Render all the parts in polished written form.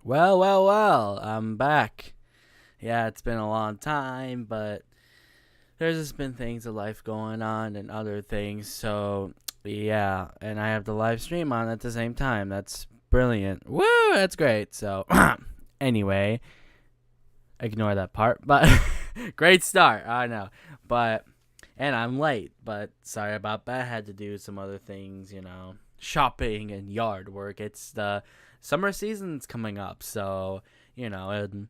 Well, I'm back. Yeah, it's been a long time, but there's just been things of life going on and other things. So, yeah, and I have the live stream on at the same time. That's brilliant. Woo, that's great. So, anyway, ignore that part, but great start. I know. But, and I'm late, but sorry about that. I had to do some other things, shopping and yard work. It's the summer season's coming up, so, and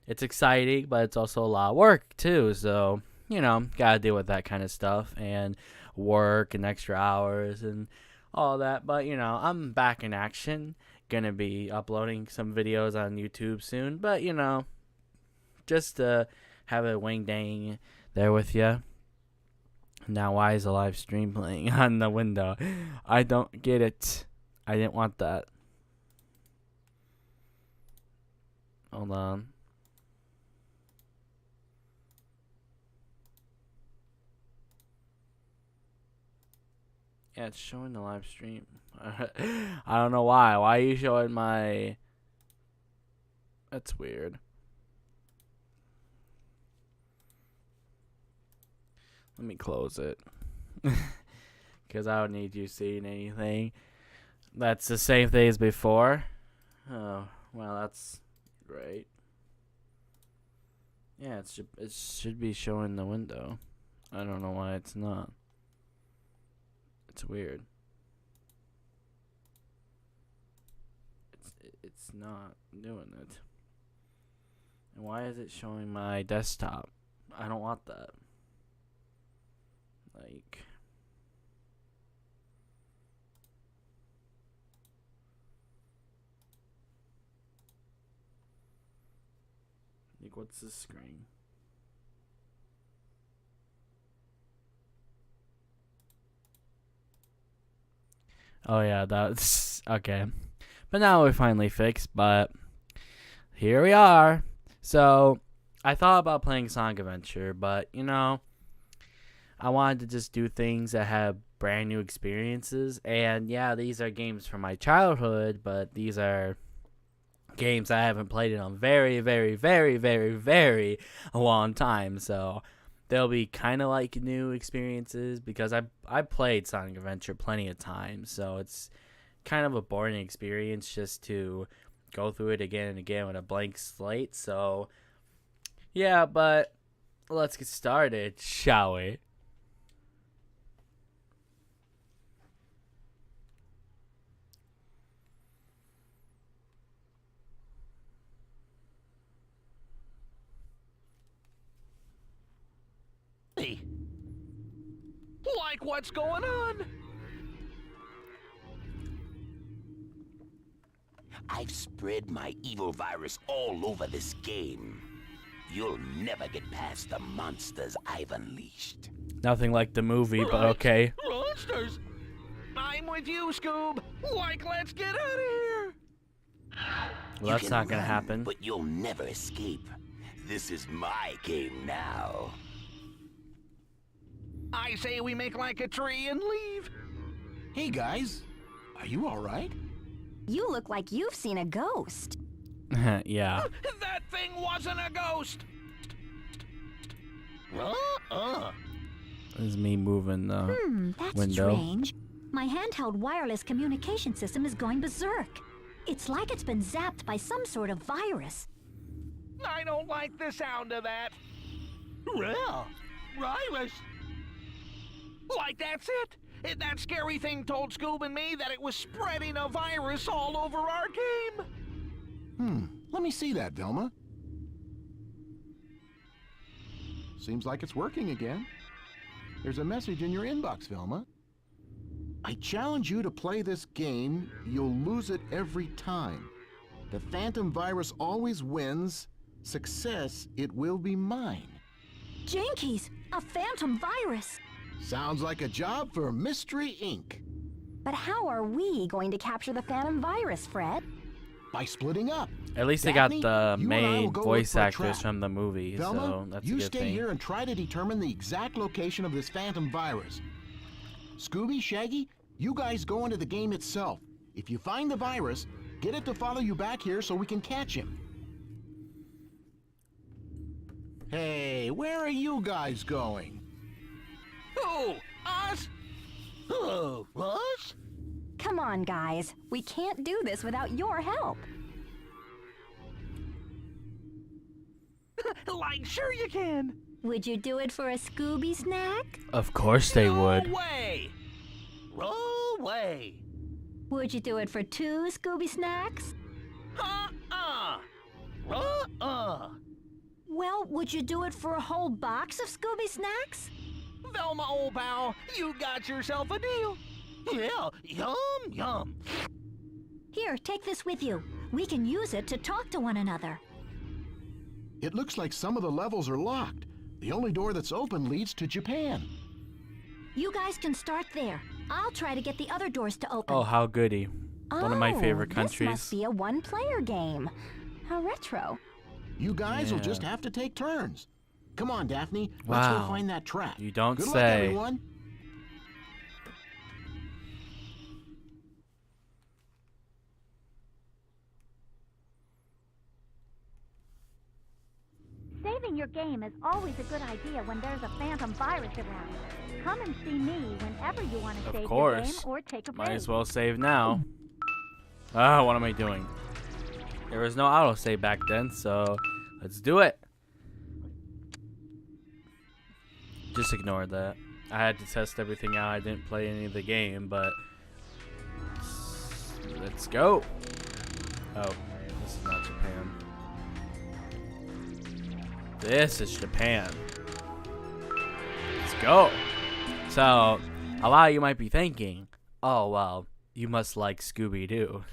it's exciting, but it's also a lot of work too. So, gotta deal with that kind of stuff and work and extra hours and all that. But, I'm back in action. Gonna be uploading some videos on YouTube soon. But, just to have a wing dang there with you. Now, why is a live stream playing on the window? I don't get it. I didn't want that. Hold on. Yeah, it's showing the live stream. I don't know why. Why are you showing my... That's weird. Let me close it. Because I don't need you seeing anything. That's the same thing as before. Oh, well, that's great. Yeah, it should be showing the window. I don't know why it's not. It's weird. It's not doing it. And why is it showing my desktop? I don't want that. Like, what's this screen? Oh yeah, that's okay. But now we're finally fixed, but here we are. So, I thought about playing Sonic Adventure, but I wanted to just do things that have brand new experiences. And yeah, these are games from my childhood, but these are games I haven't played in a very, very, very, very, very long time. So they'll be kind of like new experiences because I played Sonic Adventure plenty of times. So it's kind of a boring experience just to go through it again and again with a blank slate. So yeah, but let's get started, shall we? Like what's going on? I've spread my evil virus all over this game. You'll never get past the monsters I've unleashed. Nothing like the movie, but okay. Monsters! I'm with you, Scoob. Like, let's get out of here. Well, that's not gonna happen. But you'll never escape. This is my game now. I say we make like a tree and leave. Hey guys, are you all right? You look like you've seen a ghost. Yeah. That thing wasn't a ghost. This is me moving the That's window. strange. My handheld wireless communication system is going berserk. It's like it's been zapped by some sort of virus. I don't like the sound of that. Well, virus. Like that's it. That scary thing told Scoob and me that it was spreading a virus all over our game. Let me see that, Velma. Seems like it's working again. There's a message in your inbox, Velma. I challenge you to play this game. You'll lose it every time. The phantom virus always wins. Success, it will be mine. Jinkies, a phantom virus. Sounds like a job for Mystery Inc. But how are we going to capture the phantom virus, Fred? By splitting up. At least they Daphne, got the you and I will main go voice look for a actors trap. from the movie, Velma, so that's a you good stay thing. here and try to determine the exact location of this phantom virus. Scooby, Shaggy, you guys go into the game itself. If you find the virus, Get it to follow you back here so we can catch him. Hey, where are you guys going? Who? Us? Oh, us? Come on, guys. We can't do this without your help. Like, sure you can. Would you do it for a Scooby snack? Of course they would. No way. No way. Would you do it for 2 Scooby snacks? Well, would you do it for a whole box of Scooby snacks? Velma, old pal, you got yourself a deal. Yeah, yum, yum. Here, take this with you. We can use it to talk to one another. It looks like some of the levels are locked. The only door that's open leads to Japan. You guys can start there. I'll try to get the other doors to open. Oh, how goody. One of my favorite countries. This must be a one-player game. How retro. You guys will Yeah. just have to take turns. Come on, Daphne. Let's go Wow. find that trap. You don't Good luck, say. everyone. Saving your game is always a good idea when there's a phantom virus around. Come and see me whenever you want to Of save course. your game or take a break. Might as well save now. Ah, what am I doing? There was no autosave back then, so let's do it. Just ignore that. I had to test everything out. I didn't play any of the game, but let's go. Oh, this is not Japan. This is Japan. Let's go. So, a lot of you might be thinking, oh, well, you must like Scooby-Doo.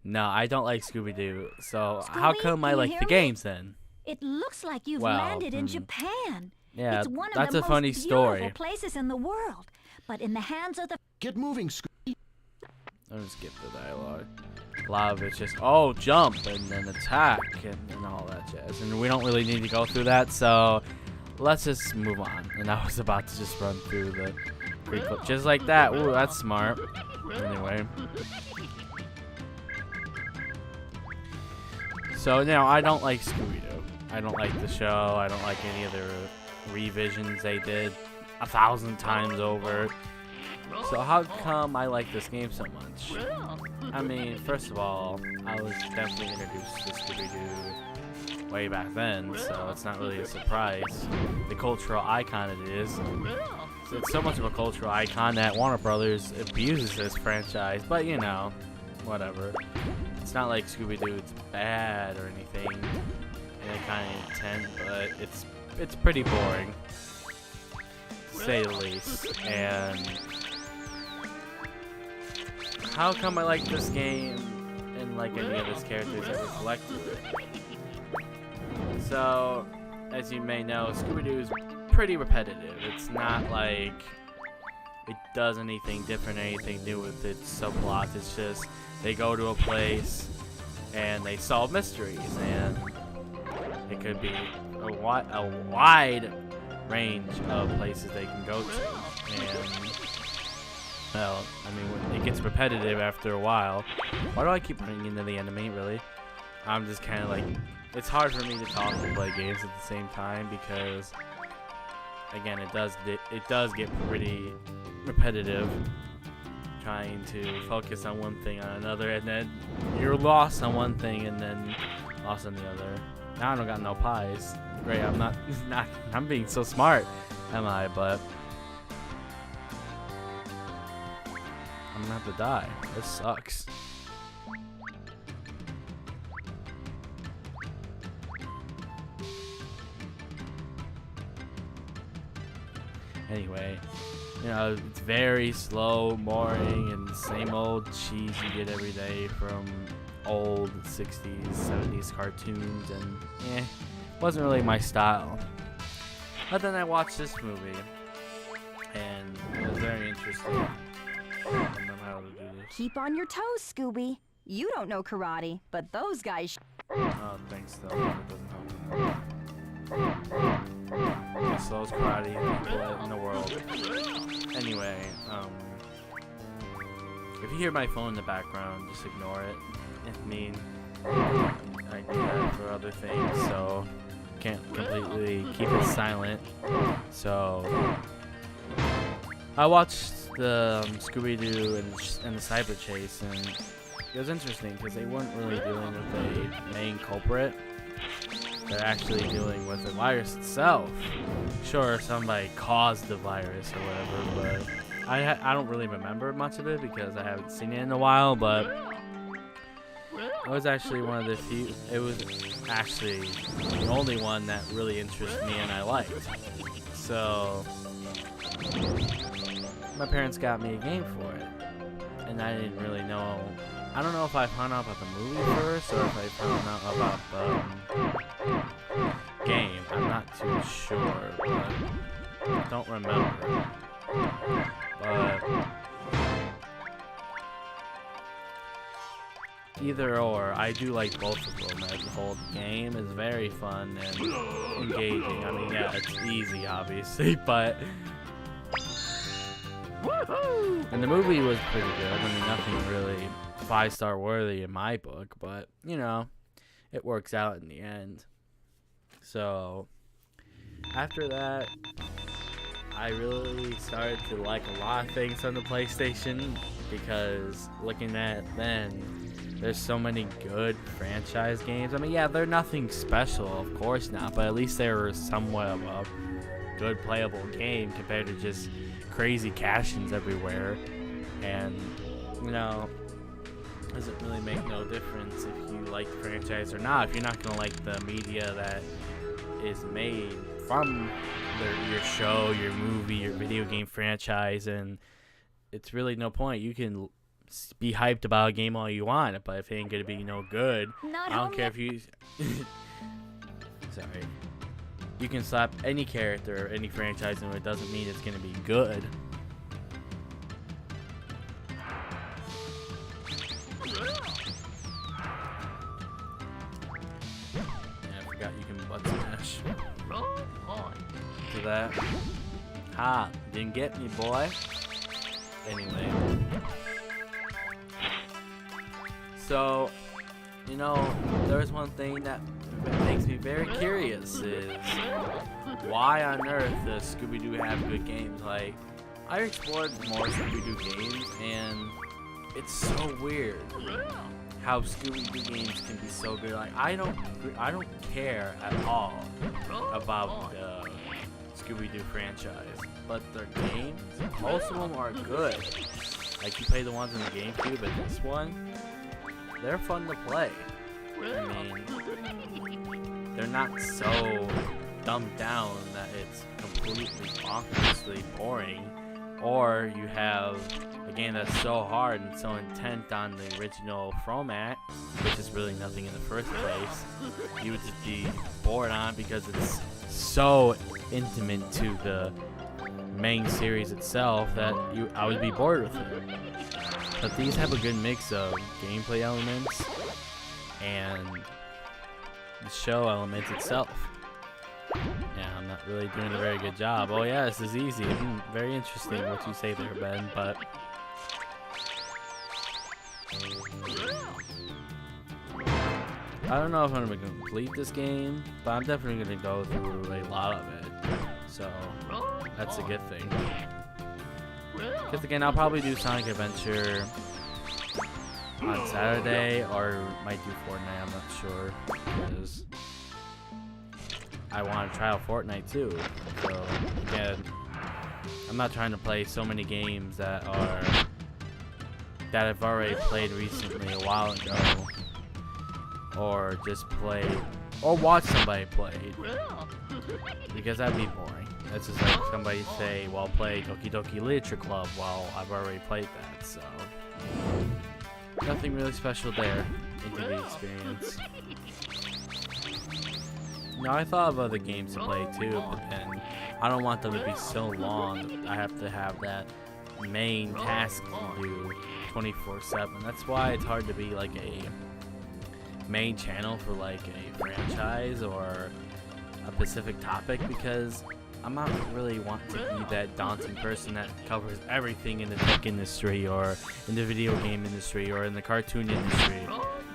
No, I don't like Scooby-Doo. So, how Scooby, come I can you like hear the me? games then? It looks like you've Well, landed in Japan. Yeah, It's one of that's the a funny most story. beautiful places in the world. But in the hands of the Get moving, Scooby. I'll just skip the dialogue. A lot of it's just, oh, jump and then attack and all that jazz. And we don't really need to go through that, so let's just move on. And I was about to just run through the prequel just like that. Ooh, that's smart. Anyway. So now I don't like Scooby-Doo. I don't like the show. I don't like any of the revisions they did 1,000 times over. So how come I like this game so much? I mean, first of all, I was definitely introduced to Scooby-Doo way back then, so it's not really a surprise. The cultural icon it is. So it's so much of a cultural icon that Warner Brothers abuses this franchise, but you know, whatever. It's not like Scooby-Doo, it's bad or anything in any kind of intent, but it's pretty boring, to say the least. And how come I like this game and like any of its characters ever collectively? So, as you may know, Scooby-Doo is pretty repetitive. It's not like it does anything different, anything new with its subplot. It's just they go to a place and they solve mysteries, and it could be a wide range of places they can go to. And well, I mean, it gets repetitive after a while. Why do I keep running into the enemy, really? I'm just kind of like, it's hard for me to talk and play games at the same time because, again, it does get pretty repetitive trying to focus on one thing on another, and then you're lost on one thing and then lost on the other. Now I don't got no pies. Great, I'm being so smart, am I? But I'm gonna have to die. This sucks. Anyway, you know, it's very slow, boring, and the same old cheese you get every day from old 60s, 70s cartoons, and wasn't really my style. But then I watched this movie, and it was very interesting. I don't know how to do this. Keep on your toes, Scooby. You don't know karate, but those guys. Oh, thanks, though. That doesn't help. The slowest karate people in the world. Anyway, If you hear my phone in the background, just ignore it. I mean, I do that for other things, so can't completely keep it silent. So I watched the Scooby-Doo and the Cyber Chase, and it was interesting because they weren't really dealing with a main culprit. They're actually dealing with the virus itself. Sure, somebody caused the virus or whatever, but I don't really remember much of it because I haven't seen it in a while. But it was actually one of the few. It was actually the only one that really interested me and I liked. So my parents got me a game for it, and I didn't really know. I don't know if I found out about the movie first or if I found out about the game. I'm not too sure, but don't remember. But either or, I do like both of them. The whole game is very fun and engaging. I mean, yeah, it's easy, obviously, but and the movie was pretty good. I mean, nothing really 5-star worthy in my book, but you know, it works out in the end. So after that, I really started to like a lot of things on the PlayStation because looking at it then, there's so many good franchise games. I mean, yeah, they're nothing special, of course not, but at least they were somewhat of a good playable game compared to just crazy cash-ins everywhere. And you know, doesn't really make no difference if you like the franchise or not. If you're not gonna like the media that is made from your show, your movie, your video game franchise, and it's really no point. You can be hyped about a game all you want, but if it ain't gonna be no good, Not I don't home care yet. if you sorry, you can slap any character or any franchise and it doesn't mean it's gonna be good. Yeah, I forgot you can butt smash. To that. Ha! Didn't get me, boy. Anyway. So, you know, there's one thing that makes me very curious is why on earth does Scooby-Doo have good games? Like, I explored more Scooby-Doo games and it's so weird how Scooby-Doo games can be so good. Like, I don't care at all about the Scooby-Doo franchise, but their games, most of them are good. Like, you play the ones in the GameCube, and this one, they're fun to play. I mean, they're not so dumbed down that it's completely bonkersly boring, or you have a game that's so hard and so intent on the original format, which is really nothing in the first place, you would just be bored on because it's so intimate to the main series itself that I would be bored with it. But these have a good mix of gameplay elements and the show elements itself. Yeah, I'm not really doing a very good job. Oh yeah, this is easy. Very interesting what you say there, Ben, but I don't know if I'm going to complete this game, but I'm definitely going to go through a lot of it. So, that's a good thing. Because again, I'll probably do Sonic Adventure on Saturday, or might do Fortnite, I'm not sure. Because I want to try out Fortnite too. So, again, I'm not trying to play so many games that I've already played recently a while ago. Or just play, or watch somebody play, because that'd be boring. That's just like somebody say, well, play Doki Doki Literature Club while I've already played that, so nothing really special there into the experience. Now, I thought of other games to play too, but then I don't want them to be so long. I have to have that main task to do 24/7. That's why it's hard to be like a main channel for like a franchise or a specific topic, because I'm not really wanting to be that daunting person that covers everything in the tech industry or in the video game industry or in the cartoon industry.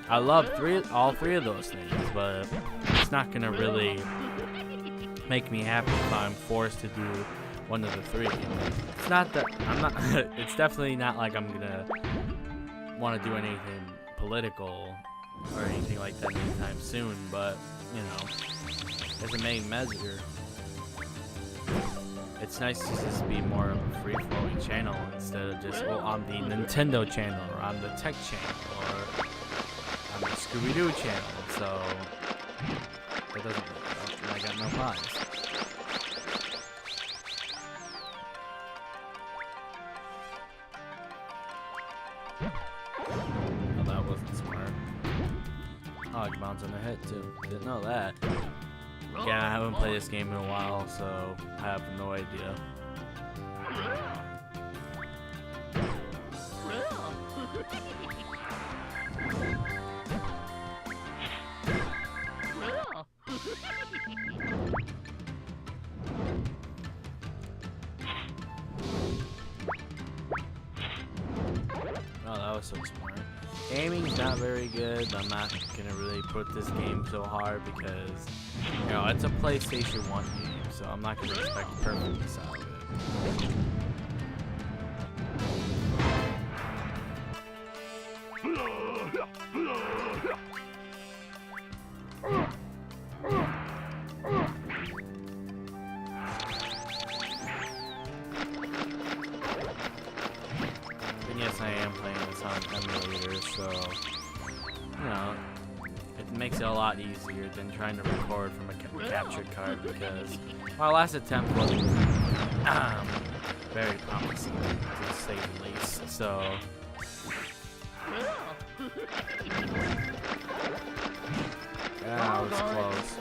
I love all three of those things, but it's not gonna really make me happy if I'm forced to do one of the three. It's not that I'm not. It's definitely not like I'm gonna want to do anything political or anything like that anytime soon. But you know, as a main measure, it's nice to just be more of a free-flowing channel instead of just on the Nintendo channel or on the tech channel or on the Scooby-Doo channel. So it doesn't. I got no pies. Oh, that wasn't smart. Oh, I can bounce on the head too. Didn't know that. Yeah, I haven't played this game in a while, so I have no idea. Oh, that was so smart. Aiming's not very good. I'm not gonna really put this game so hard because, you know, it's a PlayStation 1 game, so I'm not gonna expect perfectness out of it. And yes, I am playing this on emulator, so, you know, it makes it a lot easier than trying to record from a capture card because my last attempt was very promising, to say the least. So, yeah, that was close.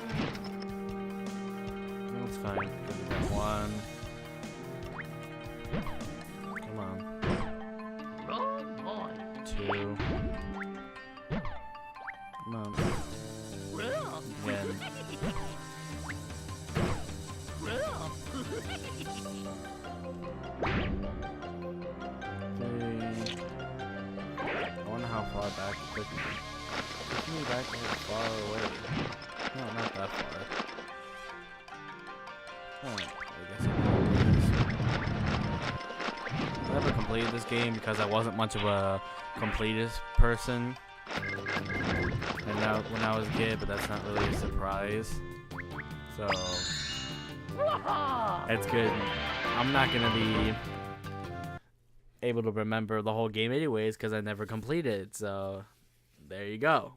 That's fine. We got one. Come on. Two. Come on. Again. Three. I wonder how far back it took me. It took me back far away. No, not that far. Oh, I guess I never completed this game because I wasn't much of a completist person. And now, when I was a kid, but that's not really a surprise. So, it's good. I'm not gonna be able to remember the whole game anyways because I never completed it. So, there you go.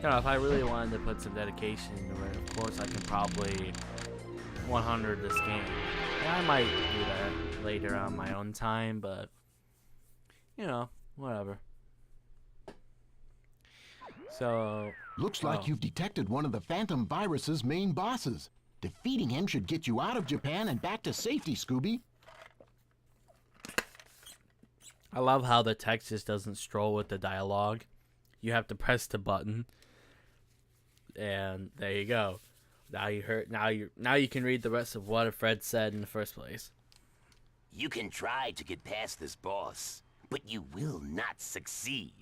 You know, if I really wanted to put some dedication into it, of course I can probably 100 this game. Yeah, I might do that later on my own time, but, you know, whatever. So... Looks like you've detected one of the Phantom Virus's main bosses. Defeating him should get you out of Japan and back to safety, Scooby. I love how the text just doesn't stroll with the dialogue. You have to press the button. And there you go. Now you can read the rest of what Fred said in the first place. You can try to get past this boss, but you will not succeed.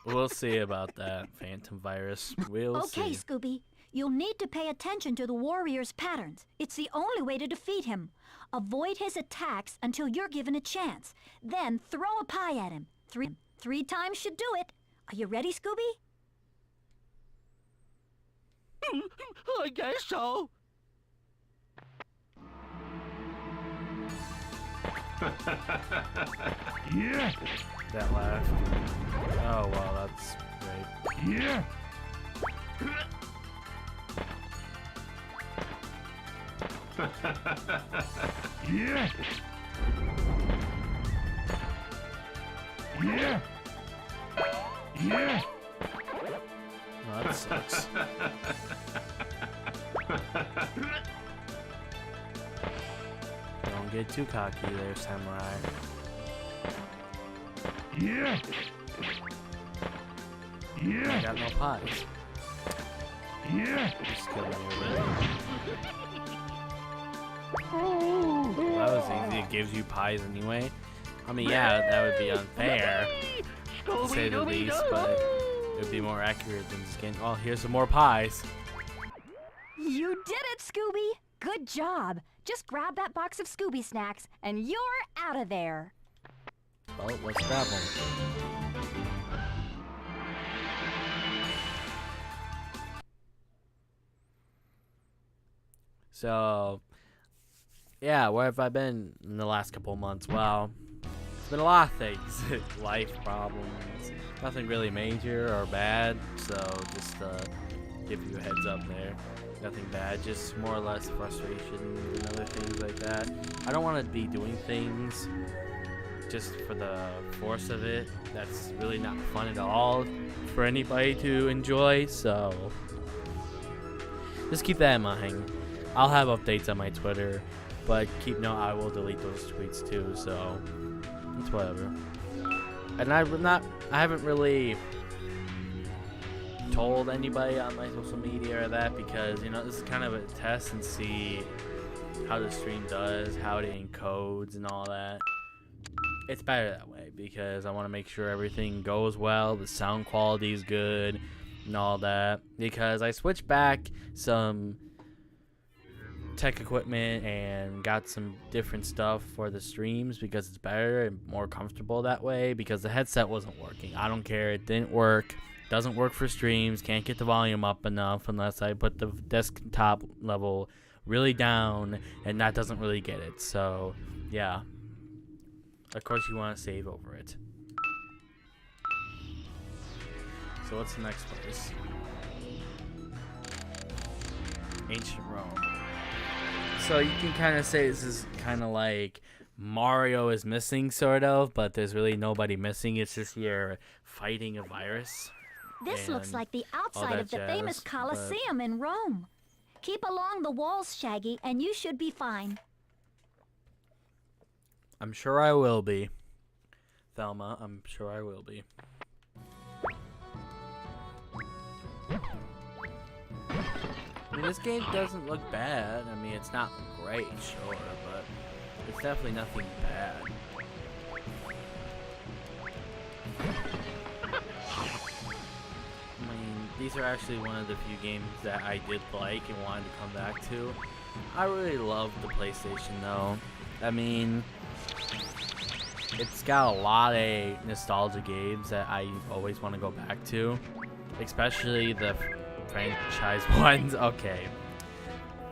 We'll see about that, Phantom Virus. We'll see. Okay, Scooby. You'll need to pay attention to the warrior's patterns. It's the only way to defeat him. Avoid his attacks until you're given a chance. Then throw a pie at him. Three times should do it. Are you ready, Scooby? I guess so. Yeah. That laugh. Oh, wow, that's great. Yeah. Yeah. Yeah. Yeah. Oh, that sucks. Don't get too cocky there, Samurai. Yeah. I Yeah. got no pies. Yeah. Just kill me with it. Well, that was easy. It gives you pies anyway. I mean, yeah, that would be unfair, to say the least, but it would be more accurate than just getting, oh, here's some more pies. You did it, Scooby! Good job. Just grab that box of Scooby snacks, and you're out of there. Well, let's grab them. So, yeah, where have I been in the last couple of months? Well, it's been a lot of things. Life problems. Nothing really major or bad, so just give you a heads up there. Nothing bad, just more or less frustration and other things like that. I don't want to be doing things just for the force of it. That's really not fun at all for anybody to enjoy, so just keep that in mind. I'll have updates on my Twitter, but keep note I will delete those tweets too, so it's whatever. And I haven't really told anybody on my social media or that, because you know, this is kind of a test and see how the stream does, how it encodes and all that. It's better that way because I want to make sure everything goes well, the sound quality is good and all that, because I switched back some tech equipment and got some different stuff for the streams because it's better and more comfortable that way, because the headset wasn't working. I don't care, it didn't work. Doesn't work for streams. Can't get the volume up enough unless I put the desktop level really down, and that doesn't really get it. So yeah, of course you want to save over it. So what's the next place? Ancient Rome. So you can kind of say this is kind of like Mario is missing, sort of, but there's really nobody missing. It's just you're fighting a virus. This looks like the all outside that of the famous jazz, but- Colosseum in Rome. Keep along the walls, Shaggy, and you should be fine. I'm sure I will be. Thelma, I'm sure I will be. I mean, this game doesn't look bad. I mean, it's not great, sure, but it's definitely nothing bad. I mean, these are actually one of the few games that I did like and wanted to come back to. I really love the PlayStation, though. I mean, it's got a lot of nostalgia games that I always want to go back to, especially the franchise ones. Okay,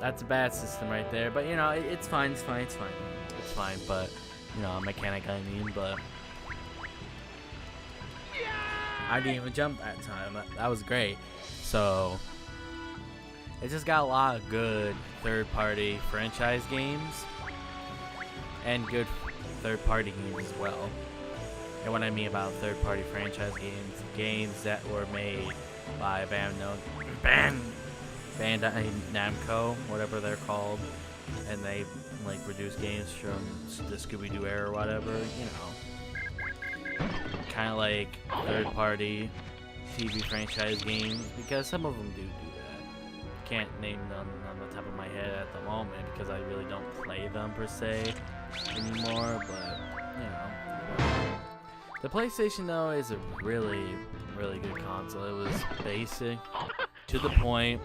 that's a bad system right there, but you know, it's fine, it's fine, it's fine. It's fine, but you know, mechanic I mean, but I didn't even jump that time. That was great. So it just got a lot of good third-party franchise games and good third-party games as well. And what I mean about third-party franchise games, games that were made by Bandai Namco, whatever they're called, and they like produce games from the Scooby-Doo era or whatever, you know, kind of like third-party TV franchise games, because some of them do that. Can't name them on the top of my head at the moment because I really don't play them per se anymore, but you know. The PlayStation though is a really good console. It was basic, to the point,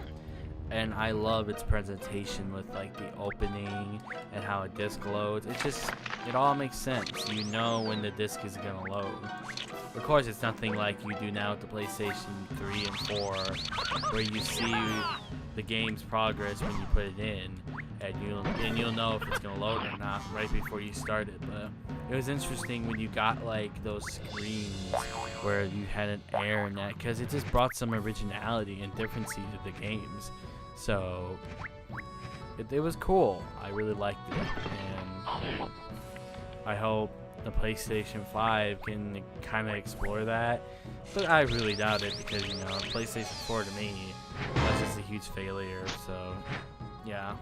and I love its presentation with like the opening and how a disc loads. It all makes sense. You know when the disc is gonna load. Of course, it's nothing like you do now with the PlayStation 3 and 4, where you see the game's progress when you put it in, and you'll know if it's gonna load or not right before you start it. But it was interesting when you got like those screens where you had an error in that, because it just brought some originality and differences to the games. So it was cool. I really liked it, and I hope the PlayStation 5 can kind of explore that, but I really doubt it, because you know, PlayStation 4 to me was just a huge failure. So yeah,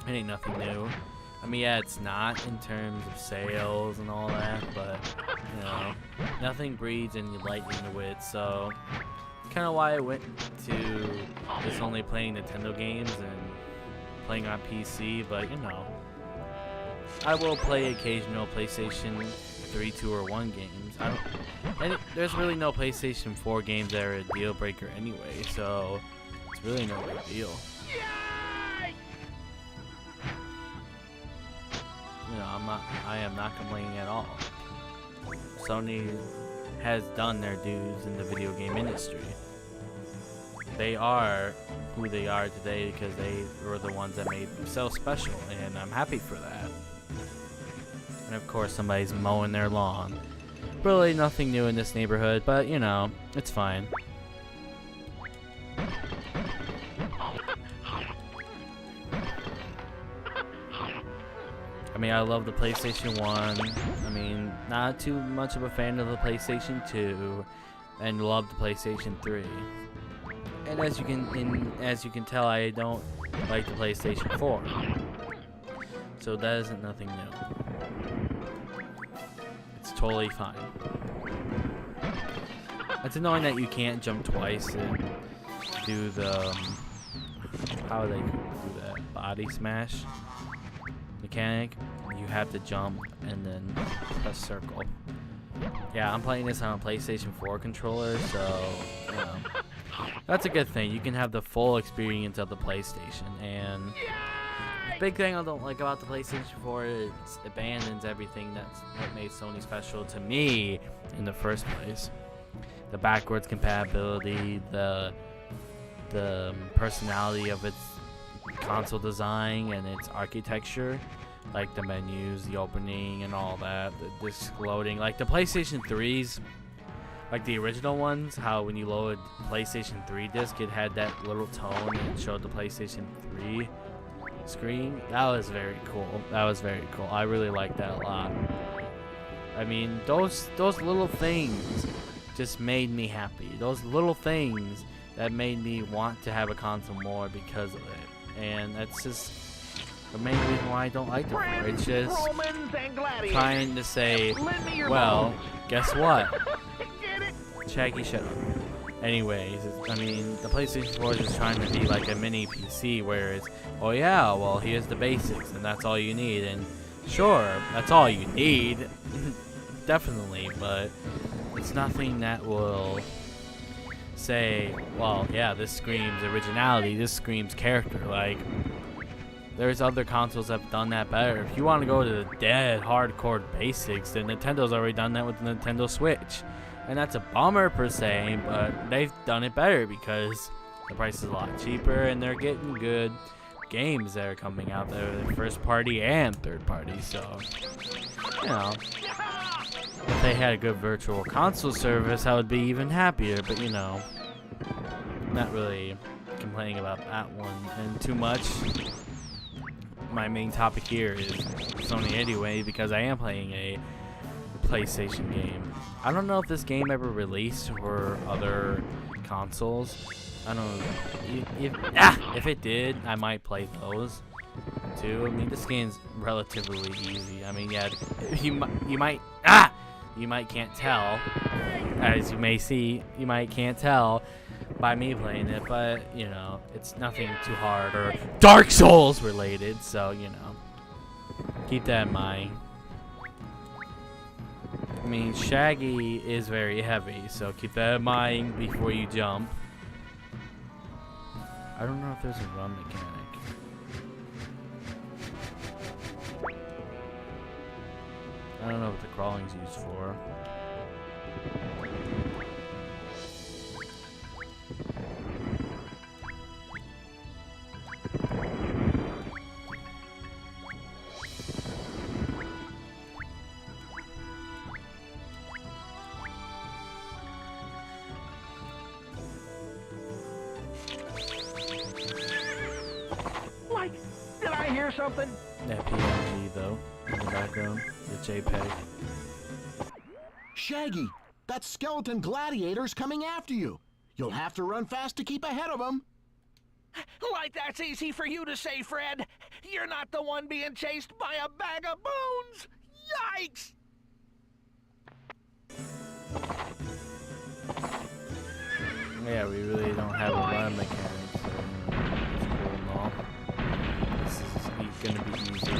it ain't nothing new. I mean, yeah, it's not in terms of sales and all that, but you know, nothing breeds any lightning to it, so kind of why I went to just only playing Nintendo games and playing on PC, but you know, I will play occasional PlayStation 3, 2, or 1 games. There's really no PlayStation 4 games that are a deal breaker anyway, so it's really no big deal. You know, I am not complaining at all. Sony has done their dues in the video game industry. They are who they are today because they were the ones that made themselves special, and I'm happy for that. And of course, somebody's mowing their lawn. Really nothing new in this neighborhood, but you know, it's fine. I mean, I love the PlayStation 1. I mean, not too much of a fan of the PlayStation 2, and love the PlayStation 3. And as you can tell, I don't like the PlayStation 4. So that isn't nothing new. It's totally fine. It's annoying that you can't jump twice and do the how do they do that? Body smash mechanic. You have to jump and then press circle. Yeah, I'm playing this on a PlayStation 4 controller, so you know, that's a good thing. You can have the full experience of the PlayStation. And the big thing I don't like about the PlayStation 4 is it abandons everything that's what made Sony special to me in the first place. The backwards compatibility, the personality of its console design and its architecture, like the menus, the opening, and all that, the disc loading. Like the PlayStation 3s, like the original ones, how when you load PlayStation 3 disc, it had that little tone and it showed the PlayStation 3 screen. That was very cool. That was very cool. I really liked that a lot. I mean, those little things just made me happy. Those little things that made me want to have a console more because of it. And that's just the main reason why I don't like it. It's just trying to say, well, guess what? Shaggy, shut up. Anyways, I mean, the PlayStation 4 is just trying to be like a mini PC where it's, oh yeah, well, here's the basics, and that's all you need. And sure, that's all you need. Definitely, but it's nothing that will say, well, yeah, this screams originality, this screams character. Like, there's other consoles that have done that better. If you want to go to the dead hardcore basics, then Nintendo's already done that with the Nintendo Switch. And that's a bummer per se, but they've done it better because the price is a lot cheaper and they're getting good games that are coming out there, first party and third party. So, you know, if they had a good virtual console service, I would be even happier. But, you know, not really complaining about that one and too much. My main topic here is Sony anyway, because I am playing a PlayStation game. I don't know if this game ever released for other consoles. I don't know. If it did, I might play those too. I mean, this game's relatively easy. I mean, yeah, you might can't tell, as you may see, you might can't tell by me playing it, but you know, it's nothing too hard or Dark Souls related, so you know, keep that in mind. I mean, Shaggy is very heavy, so keep that in mind before you jump. I don't know if there's a run mechanic. I don't know what the crawling's used for. Like, did I hear something? That PNG though, in the background, the JPEG. Shaggy, that skeleton gladiator's coming after you. You'll have to run fast to keep ahead of him. Like that's easy for you to say, Fred. You're not the one being chased by a bag of bones. Yikes! Yeah, we really don't have a run mechanic, so it's cool and all. This is gonna be easy.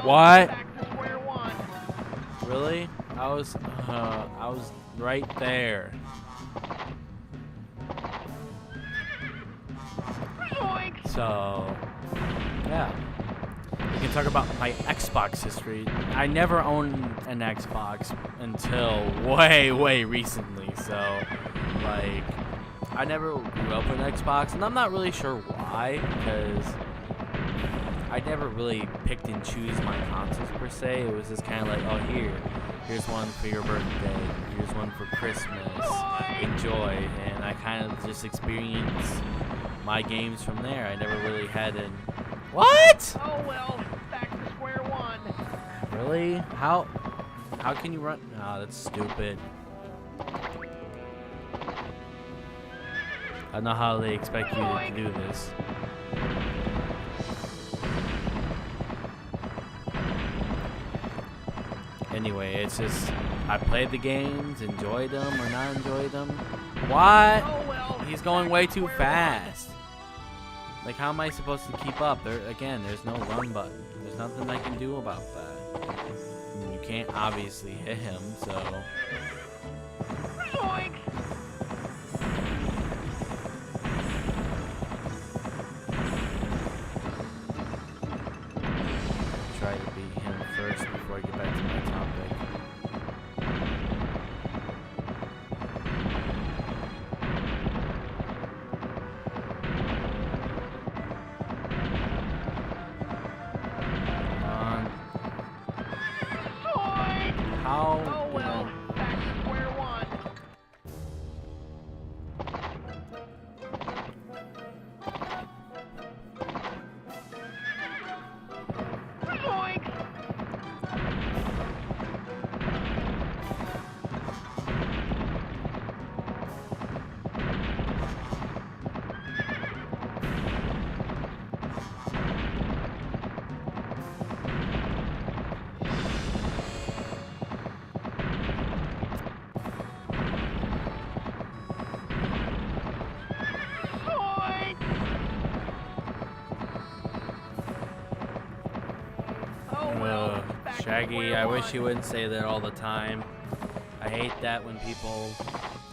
What? Back to square one. Really? I was right there. So, yeah. We can talk about my Xbox history. I never owned an Xbox until way recently. So, like, I never grew up with an Xbox, and I'm not really sure why, because I never really picked and choose my consoles per se. It was just kind of like, oh, here's one for your birthday, here's one for Christmas, enjoy. And I kind of just experienced my games from there. I never really had an... What? Oh well, back to square one. Really? How can you run? Oh, that's stupid. I don't know how they expect you to do this. Anyway, it's just, I played the games, enjoyed them or not enjoyed them. What? Oh well. He's going way too fast. Like, how am I supposed to keep up? Again, there's no run button. There's nothing I can do about that. I mean, you can't obviously hit him, so... Yoink. Try to beat him first before I get back to my topic. How? Oh well, back to square one. Yoink. Shaggy, I wish you wouldn't say that all the time. I hate that when people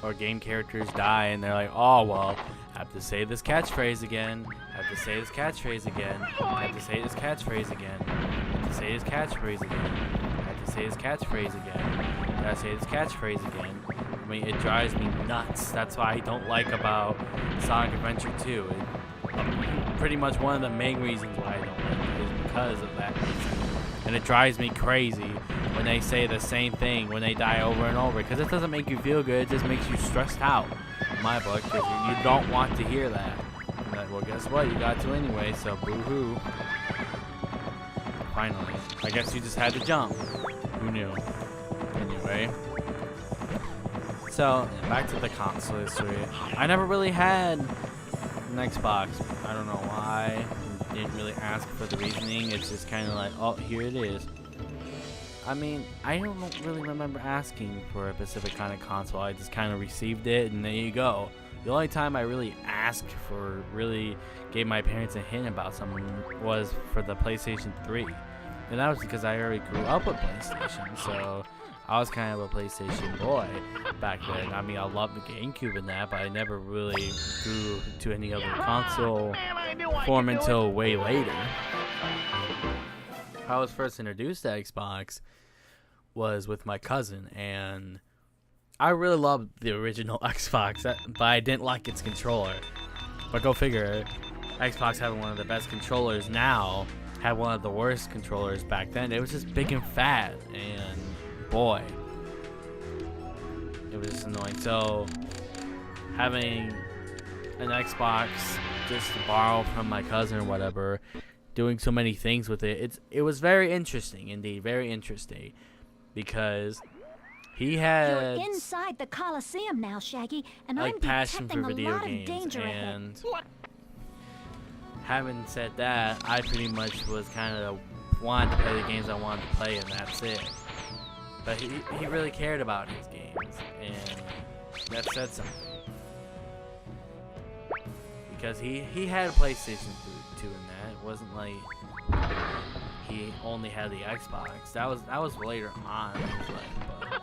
or game characters die and they're like, oh, well, I have to say this catchphrase again. I have to say this catchphrase again. I have to say this catchphrase again. I have to say this catchphrase again. I have to say this catchphrase again. I have to say this catchphrase again. I mean, it drives me nuts. That's why I don't like about Sonic Adventure 2. Pretty much one of the main reasons why I don't like it is because of that reason. And it drives me crazy when they say the same thing when they die over and over, because it doesn't make you feel good, it just makes you stressed out in my book, because you don't want to hear that. Like, well, guess what, you got to anyway, so boo-hoo. Finally, I guess you just had to jump. Who knew? Anyway, so back to the console history. I never really had an Xbox. I don't know why. Didn't really ask for the reasoning. It's just kind of like, oh, here it is. I mean, I don't really remember asking for a specific kind of console. I just kind of received it, and there you go. The only time I really asked for, really gave my parents a hint about something was for the PlayStation 3. And that was because I already grew up with PlayStation, so I was kind of a PlayStation boy back then. I mean, I loved the GameCube and that, but I never really grew to any other console form until way later. How I was first introduced to Xbox was with my cousin, and I really loved the original Xbox, but I didn't like its controller. But go figure, Xbox having one of the best controllers now had one of the worst controllers back then. It was just big and fat, and boy, it was just annoying. So having an Xbox just to borrow from my cousin or whatever, doing so many things with it. It was very interesting, indeed, very interesting, because he had You're inside the Coliseum now, Shaggy, and I'm passion detecting for a video lot of games. danger ahead. And What? having said that, I pretty much was kind of wanted to play the games I wanted to play, and that's it. But he really cared about his games, and that said something. Because he had a PlayStation 2 in that. It wasn't like he only had the Xbox. That was later on in his life, but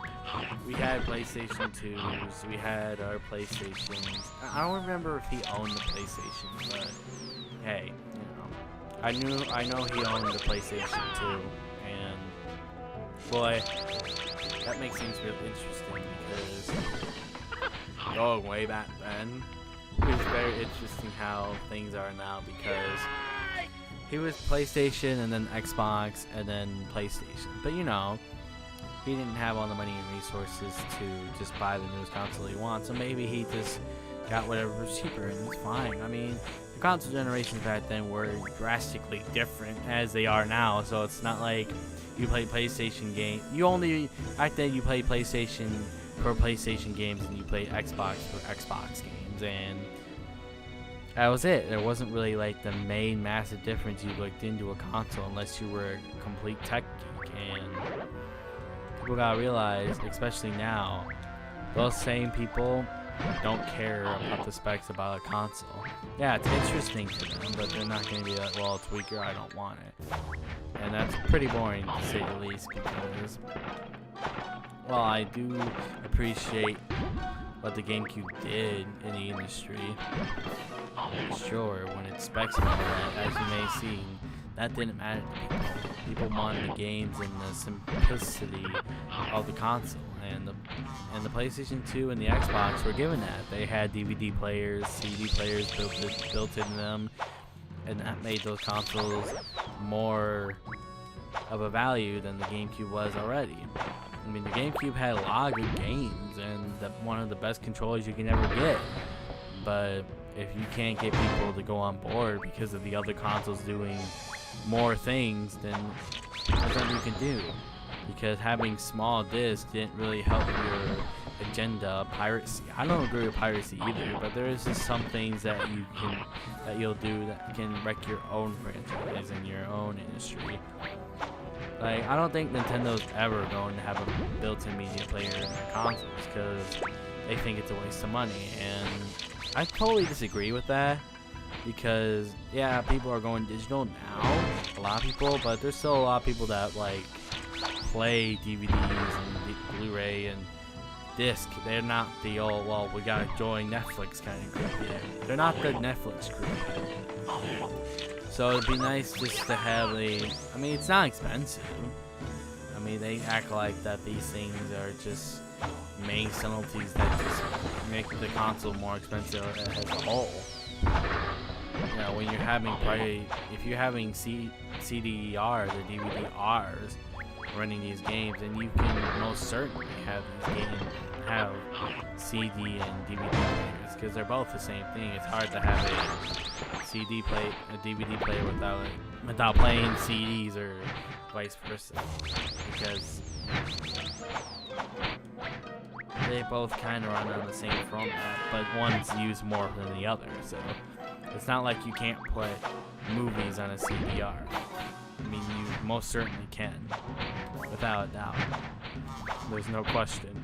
we had PlayStation 2s, we had our PlayStations. I don't remember if he owned the PlayStation, but hey, you know, I know he owned the PlayStation 2, and boy, that makes things really interesting because going way back then, it was very interesting how things are now, because he was PlayStation and then Xbox and then PlayStation. But you know, he didn't have all the money and resources to just buy the newest console he wants, so maybe he just got whatever was cheaper, and it's fine. I mean, the console generations back then were drastically different as they are now, so it's not like you play PlayStation games. Back then you played PlayStation for PlayStation games and you played Xbox for Xbox games, and that was it. There wasn't really like the main massive difference you looked into a console unless you were a complete tech geek. And people gotta realize, especially now, those same people don't care about the specs about a console. Yeah, it's interesting to them, but they're not gonna be like, well, it's weaker, I don't want it. And that's pretty boring to say the least, because while I do appreciate what the GameCube did in the industry, sure, when it specs and all that, as you may see, that didn't matter to people. People wanted the games and the simplicity of the console, and the PlayStation 2 and the Xbox were given that. They had DVD players, CD players built into them, and that made those consoles more of a value than the GameCube was already. I mean, the GameCube had a lot of good games and one of the best controllers you can ever get, but if you can't get people to go on board because of the other consoles doing more things, then there's nothing you can do. Because having small discs didn't really help your agenda. Piracy, I don't agree with piracy either, but there is just some things that you'll do that can wreck your own franchise and your own industry. Like, I don't think Nintendo's ever going to have a built-in media player in their consoles because they think it's a waste of money, and I totally disagree with that. Because yeah, people are going digital now, a lot of people, but there's still a lot of people that like play DVDs and Blu-ray and disc. They're not the old, well, we gotta join Netflix kind of group yet. They're not the Netflix group. So it'd be nice just to have I mean, it's not expensive. I mean, they act like that these things are just main subtleties that just make the console more expensive as a whole. You know, when you're having if you're having CDRs or DVD-Rs running these games, then you can most certainly have these games have CD and DVD players, because they're both the same thing. It's hard to have a DVD player without playing CDs or vice versa, because they both kind of run on the same format, but one's used more than the other. So it's not like you can't put movies on a CDR. I mean, you most certainly can, without a doubt. There's no question.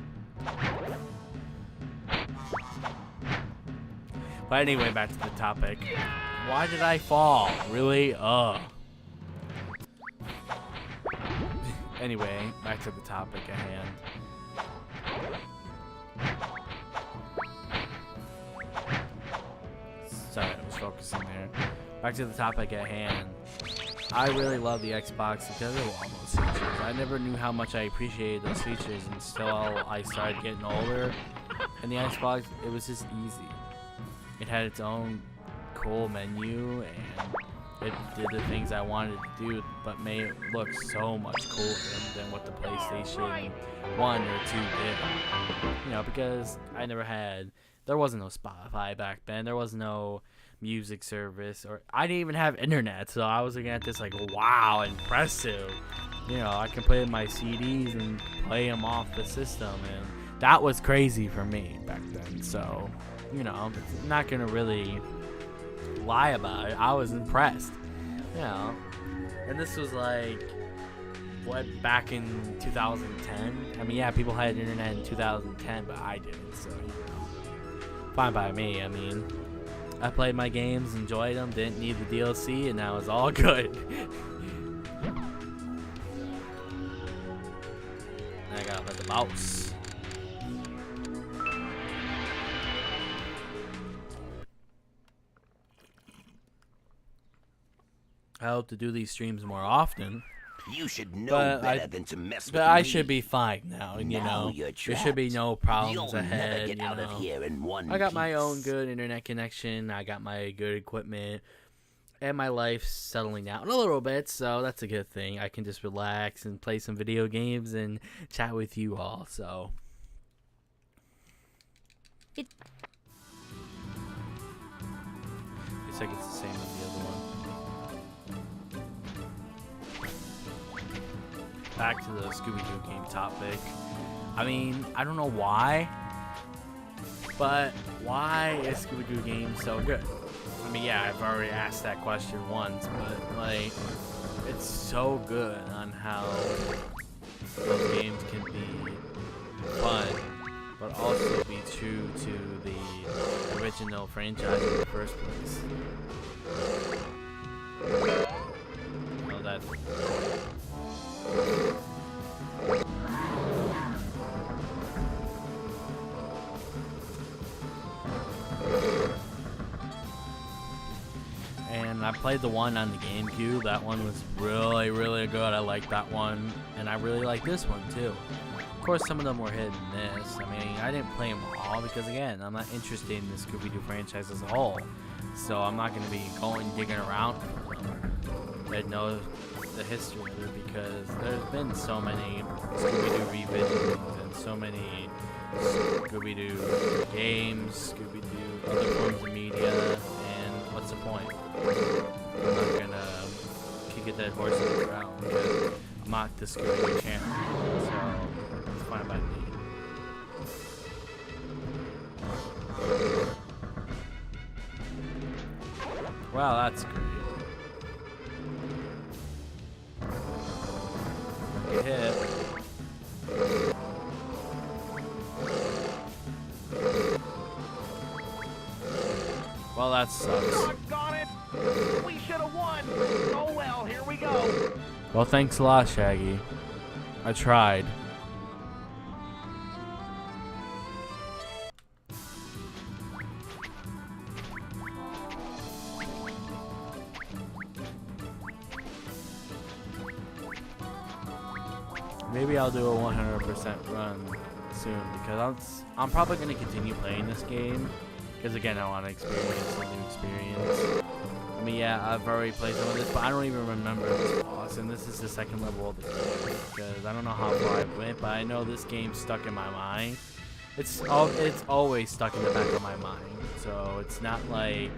But anyway, back to the topic. Why did I fall? Really? Anyway, back to the topic at hand. Sorry, I was focusing there. Back to the topic at hand. I really love the Xbox because of all those features. I never knew how much I appreciated those features until I started getting older. And the Xbox, it was just easy. It had its own cool menu, and it did the things I wanted to do, but made it look so much cooler than what the PlayStation 1 or 2 did. You know, because there wasn't no Spotify back then. There was no music service, or I didn't even have internet, so I was looking at this like, wow, impressive. You know, I can play my CDs and play them off the system, and that was crazy for me back then. So, you know, I'm not gonna really lie about it. I was impressed, you know. And this was like what, back in 2010. I mean, yeah, people had internet in 2010, but I didn't, so, you know, fine by me. I mean, I played my games, enjoyed them, didn't need the DLC, and that was all good. And I gotta let the mouse. I hope to do these streams more often. You should know better than to mess with me. But I should be fine now, you Now know. you're There should be no problems You'll ahead. never get you out know. of here in one I got my piece. own good internet connection. I got my good equipment. And my life's settling down a little bit, so that's a good thing. I can just relax and play some video games and chat with you all, so. It- Looks like it's the same as the other one. Back to the Scooby-Doo game topic. I mean, I don't know why, but why is Scooby-Doo game so good? I mean, yeah, I've already asked that question once, but, like, it's so good on how those games can be fun, but also be true to the original franchise in the first place. Oh, that. And I played the one on the GameCube. That one was really, really good. I liked that one, and I really like this one too. Of course, some of them were hit and miss. I mean, I didn't play them all because, again, I'm not interested in the Scooby-Doo franchise as a whole. So I'm not going to be going digging around for them. I know the history of it because there's been so many Scooby-Doo revisions and so many Scooby-Doo games, Scooby-Doo other forms of media, and what's the point? I'm not going to kick a dead horse in the ground because I'm not the Scooby-Doo channel. So it's fine by me. Wow, that's great. Get hit. Well, that sucks. Doggone it! We should have won! Oh well, here we go. Well, thanks a lot, Shaggy. I tried. Maybe I'll do a 100% run soon because I'm probably going to continue playing this game because, again, I want to experience a new experience. I mean, yeah, I've already played some of this, but I don't even remember this boss, and this is the second level of the game because I don't know how far I went, but I know this game's stuck in my mind. It's always stuck in the back of my mind, so it's not like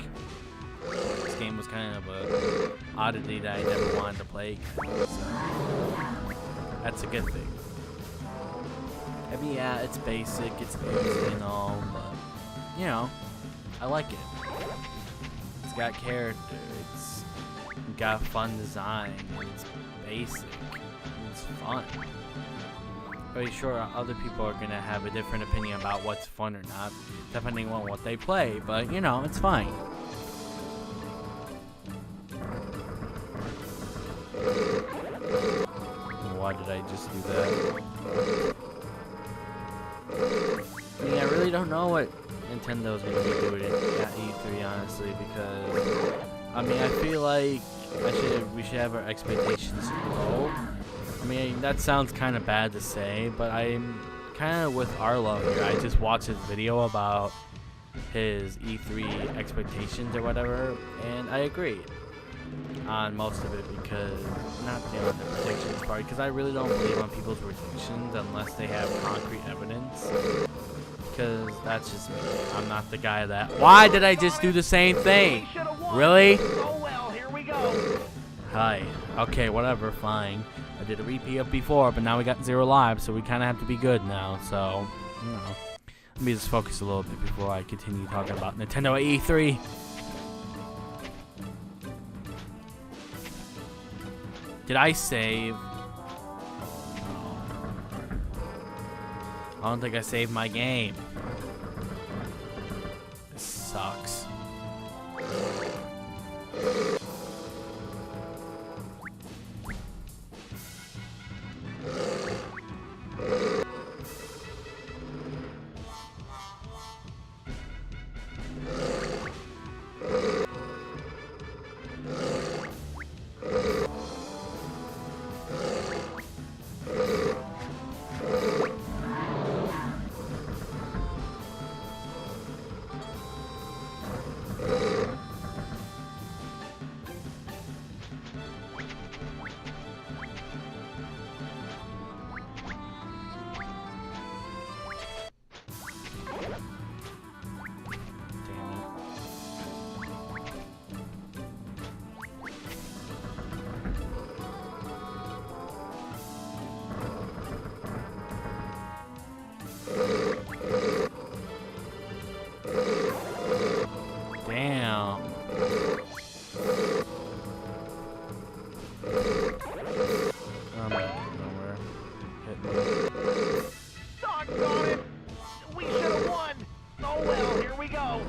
this game was kind of a oddity that I never wanted to play again, so that's a good thing. I mean, yeah, it's basic, it's easy and all, but, you know, I like it. It's got character, it's got fun design, it's basic, it's fun. Pretty sure other people are gonna have a different opinion about what's fun or not, depending on what they play, but, you know, it's fine. Why did I just do that? I mean, I really don't know what Nintendo's going to be doing at E3, honestly, because, I mean, I feel like we should have our expectations low. I mean, that sounds kind of bad to say, but I'm kind of with Arlo here. I just watched his video about his E3 expectations or whatever, and I agree. on most of it because not on the predictions part because I really don't believe on people's predictions unless they have concrete evidence. Because that's just me. I'm not the guy that. Why did I just do the same thing? Really? Oh well, here we go. Hi. Okay, whatever. Fine. I did a repeat up before, but now we got 0 lives, so we kind of have to be good now. So, you know. Let me just focus a little bit before I continue talking about Nintendo at E3. Did I save? No. I don't think I saved my game. This sucks. Damn. I'm not going nowhere. Hit me. Doggone it! We should have won. Oh well, here we go.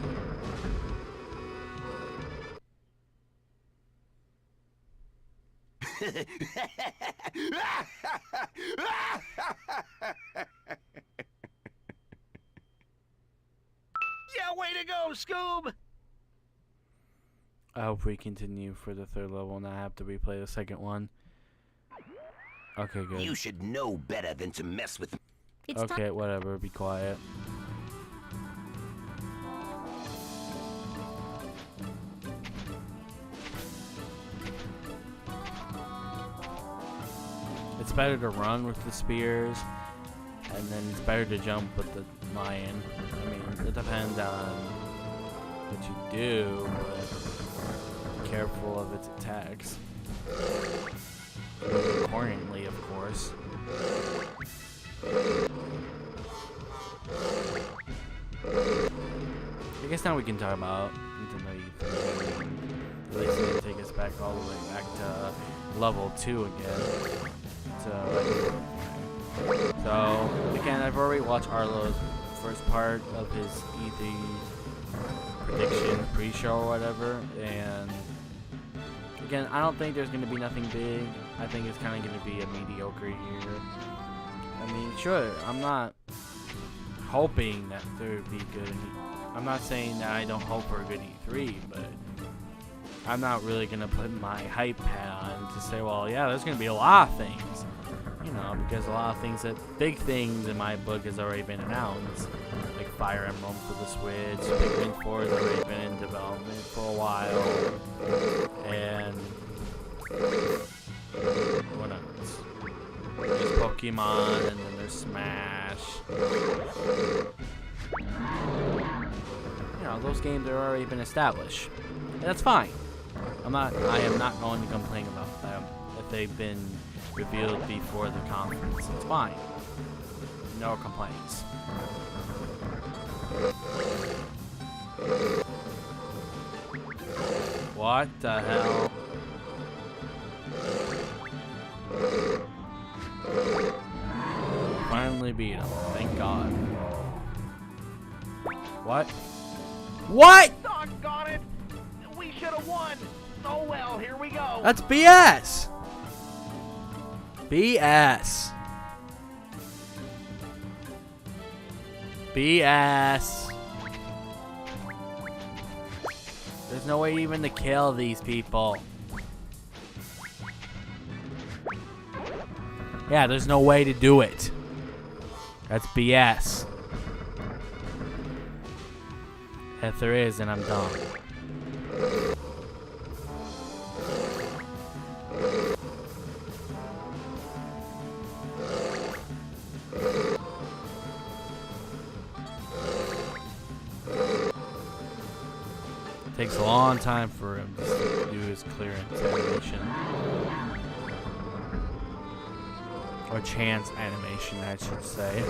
Yeah, way to go, Scoob! I hope we continue for the 3rd level and not have to replay the 2nd one. Okay, good. You should know better than to mess with. It's Okay, whatever. Be quiet. It's better to run with the spears, and then it's better to jump with the lion. I mean, it depends on what you do, but be careful of its attacks. Accordingly, of course. I guess now we can talk about Nintendo E3. At least it's gonna take us back all the way back to level 2 again. So again, I've already watched Arlo's first part of his E3 prediction pre-show or whatever, and again, I don't think there's gonna be nothing big. I think it's kind of gonna be a mediocre year. I mean, sure, I'm not hoping that there would be good. I'm not saying that I don't hope for a good E3, but I'm not really gonna put my hype hat on to say, well, yeah, there's gonna be a lot of things, you know, because a lot of things big things in my book has already been announced, like Fire Emblem for the Switch, Pikmin 4 has already been in development for a while, and what else? There's Pokemon, and then there's Smash. You know, those games have already been established, and that's fine. I am not going to complain about them if they've been revealed before the conference. It's fine. No complaints. What the hell? Finally beat him. Thank God. What? What? Doggone it! We should have won. Oh well, here we go. That's BS. BS. BS. There's no way even to kill these people. Yeah, there's no way to do it. That's BS. If there is, then I'm done. Takes a long time for him to do his clearance animation. Or chance animation, I should say.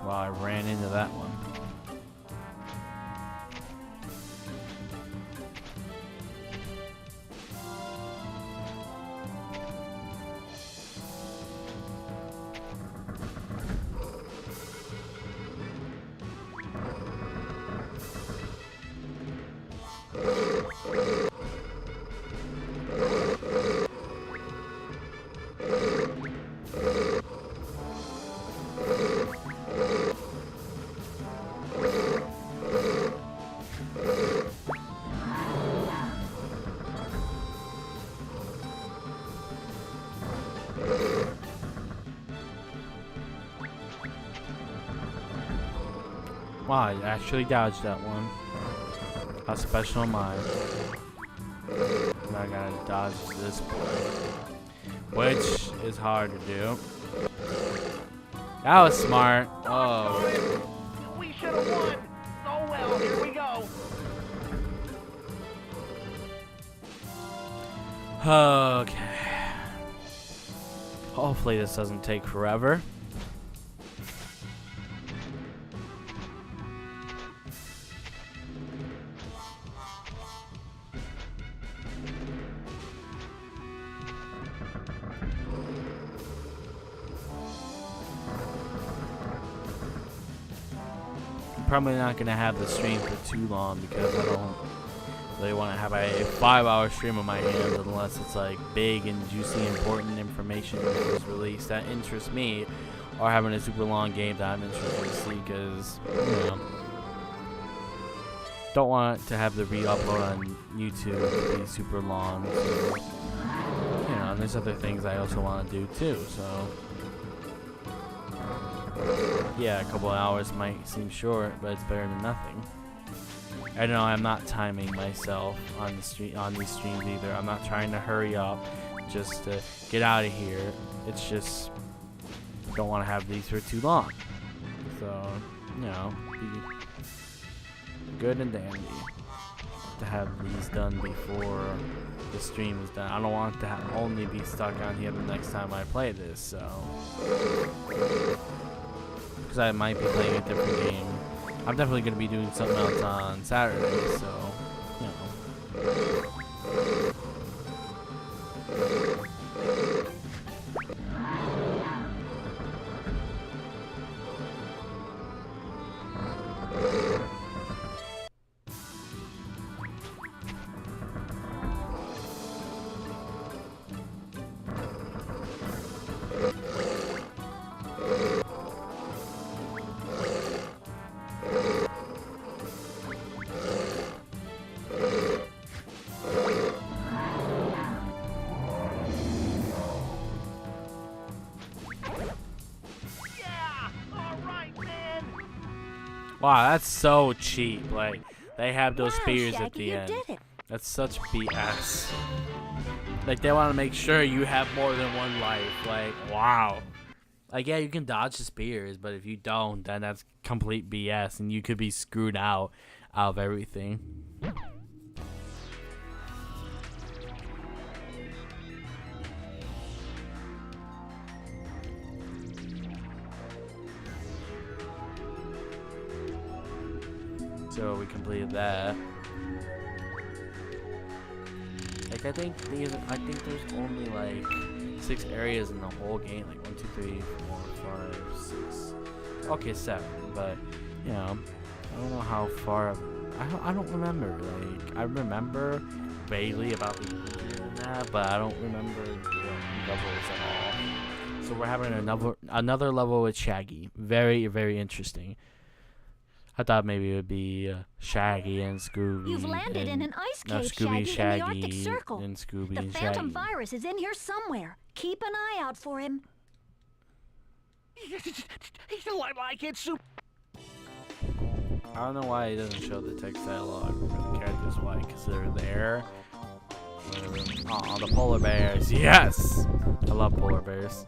Well, I ran into that one. Wow, I actually dodged that one. How special am I? Now I gotta dodge this boy, which is hard to do. That was smart. Oh. We should have won. Oh well, here we go. Okay. Hopefully this doesn't take forever. Probably not gonna have the stream for too long because I don't really want to have a 5-hour stream on my hands unless it's like big and juicy, important information that is released that interests me, or having a super long game that I'm interested to see because you know don't want to have the re-upload on YouTube be super long. So, you know, and there's other things I also want to do too. So. Yeah, a couple of hours might seem short, but it's better than nothing. I know I'm not timing myself on these streams either. I'm not trying to hurry up just to get out of here. It's just don't want to have these for too long. So, you know, be good and dandy to have these done before the stream is done. I don't want to only be stuck on here the next time I play this, so. Because I might be playing a different game. I'm definitely going to be doing something else on Saturday, so, you know. Wow, that's so cheap. Like, they have those spears Shaggy, at the you end. did it. That's such BS. Like, they want to make sure you have more than one life. Like, wow. Like, yeah, you can dodge the spears, but if you don't, then that's complete BS, and you could be screwed out of everything. So we completed that. Like I think there's only like 6 areas in the whole game. Like 1, 2, 3, 4, 5, 6. Okay, 7. But you know, I don't know how far. I don't remember. Like I remember vaguely about doing that, but I don't remember the levels at all. So we're having another level with Shaggy. Very, very interesting. I thought maybe it would be Shaggy and Scooby. You've landed in an ice cave, Scooby, Shaggy, in the Arctic Shaggy, Circle. and Scooby The and Phantom Shaggy. virus is in here somewhere. Keep an eye out for him. Like it's super. I don't know why it doesn't show the text dialogue for the characters. Why? Because they're there. Oh, the polar bears. Yes! I love polar bears.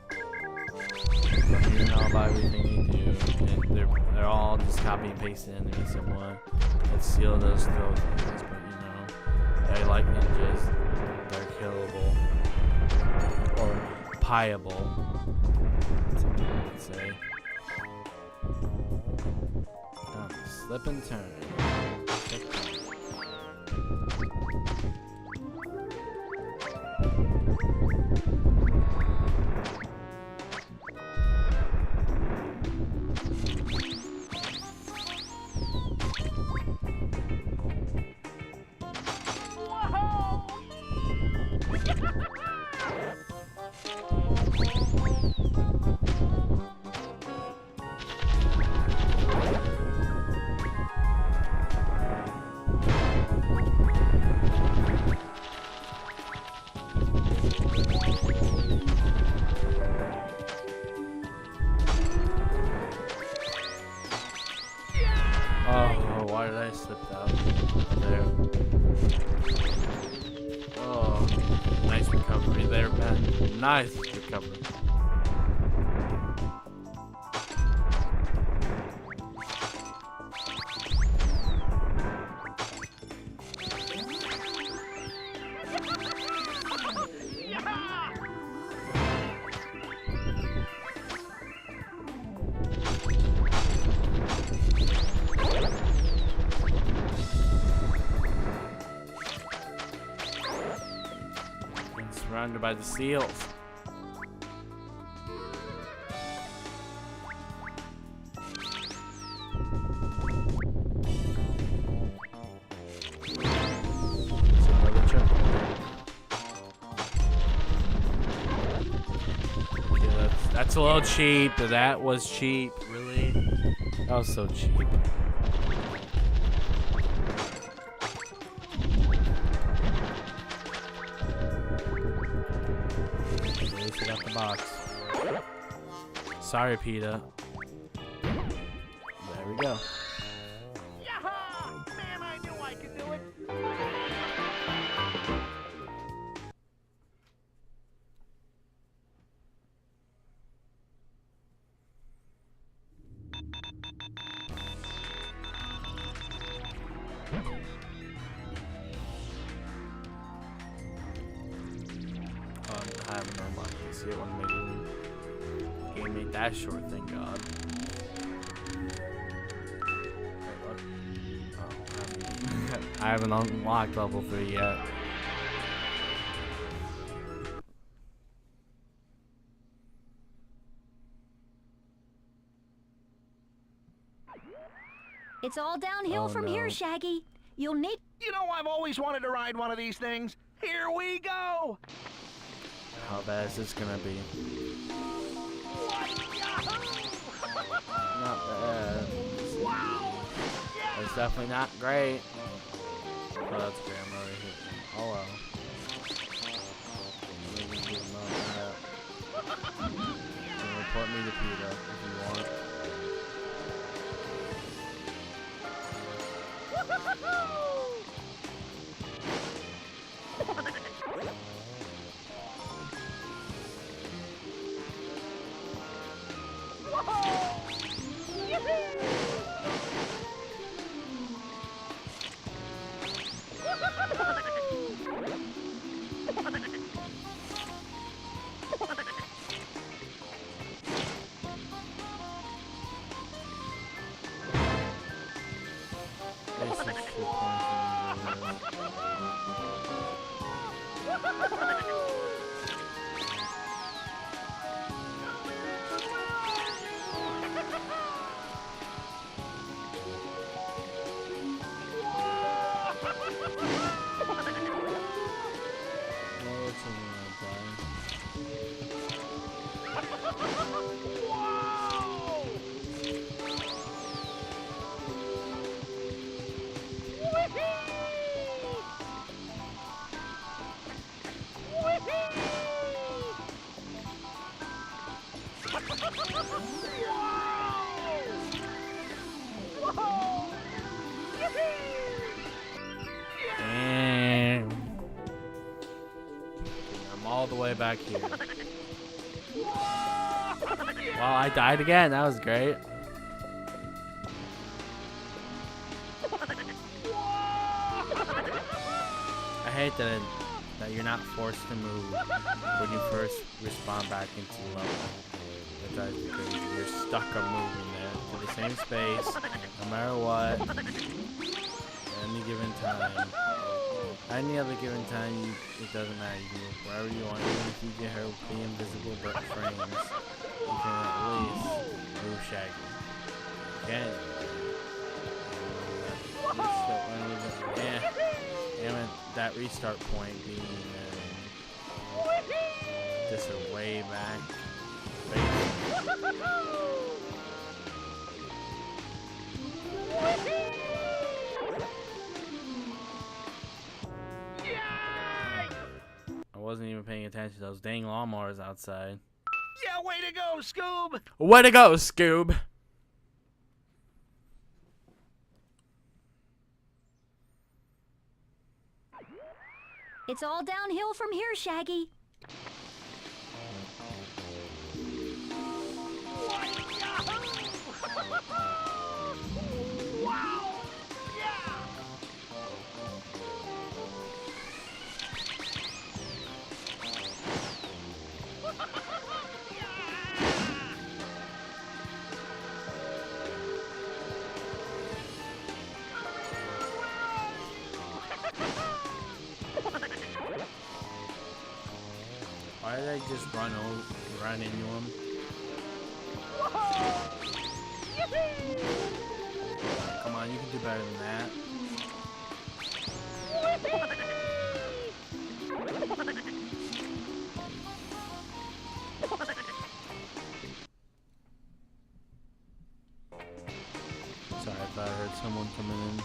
You know about everything they do, and they're all just copy and pasting in there somewhat. Let's seal those throw things, but you know, they're like ninjas. They're killable or pieable. Some people would say. Slip and turn. Oh, why did I slip out there? Oh, nice recovery there, man. Nice recovery. Surrounded by the seals. Another checkpoint. Okay, that's a little cheap. That was cheap. Really? That was so cheap. Box. Sorry, PETA. There we go. Yaha! Man, I knew I could do it. I haven't unlocked this yet. One made game made that short, thank God. I haven't unlocked level 3 yet. It's all downhill from here, Shaggy. You'll need... You know, I've always wanted to ride one of these things. Here we go! How bad is this gonna be? Not bad. Wow! It's definitely not great. Oh, that's great. I'm already hitting. Oh well. Maybe give him all that. You can report me to PETA if you want. And I'm all the way back here. Well, I died again. That was great. I hate that you're not forced to move when you first respawn back into the level. That drives me crazy. You're stuck on moving there to the same space, no matter what. At any given time. Any other given time, it doesn't matter. You can move wherever you want. Even if you get hurt with the invisible frames, you can at least move Shaggy. Again. And that restart point being just a way back. I wasn't even paying attention to those dang lawnmowers outside. Yeah, way to go, Scoob! Way to go, Scoob! It's all downhill from here, Shaggy. Wow! Yeah! Why did I just run into him? Come on, you can do better than that. Sorry, I thought I heard someone coming in.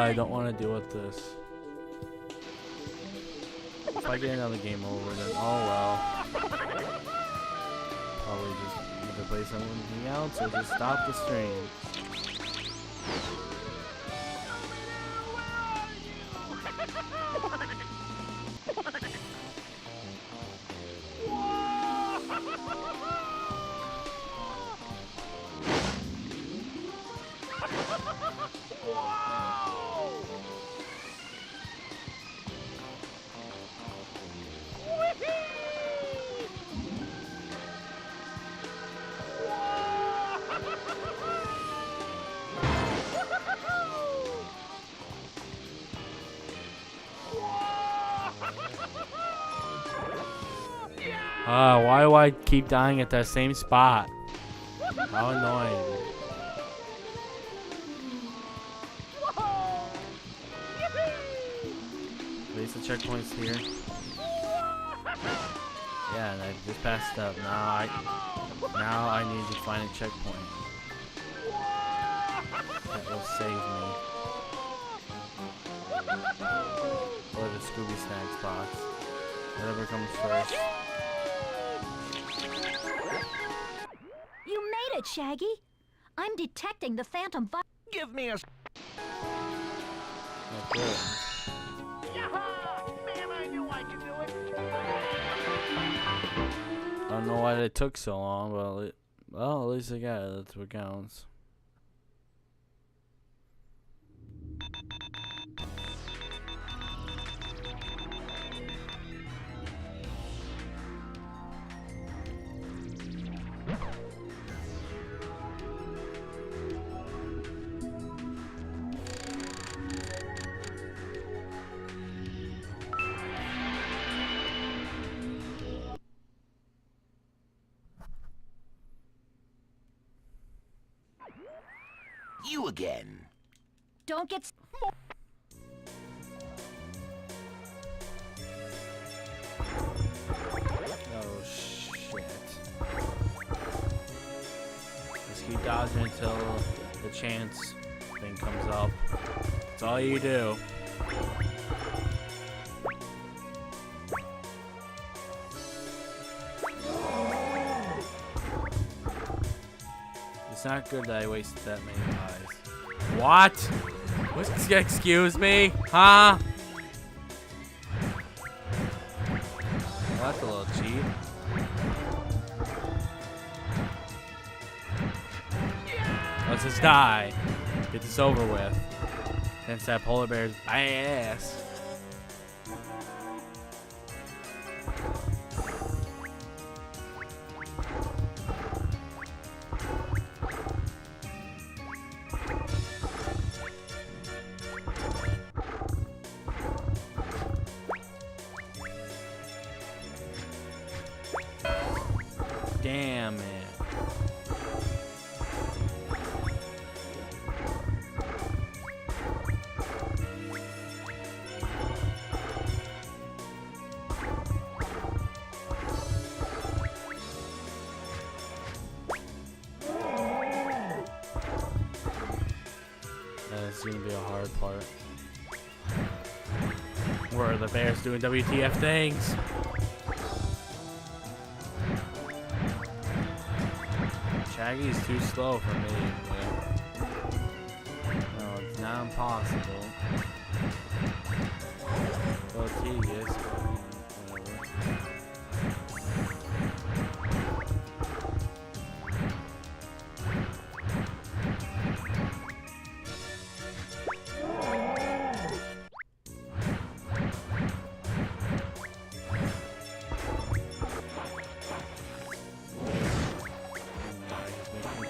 I don't want to deal with this. If I get another game over, then oh well. Probably just either play something else or just stop the stream. Why do I keep dying at that same spot? How annoying. At least the checkpoint's here. Yeah, and I just passed up. Now I need to find a checkpoint. That will save me. Or the Scooby Snacks box. Whatever comes first. You made it, Shaggy. I'm detecting the phantom virus. Give me a... Not good. Yaha! Man, I knew I could do it! I don't know why it took so long, but well, at least I got it. That's what counts. You again. Don't get... Oh, shit. Just keep dodging until the chance thing comes up. That's all you do. It's not good that I wasted that many lives. What? Excuse me? Huh? Well, that's a little cheap. Let's just die. Get this over with. Against that polar bear's ass. Damn it. That's gonna be a hard part. Where are the bears doing WTF things? Shaggy's too slow for me, but no, it's not impossible. Well, tedious, but whatever.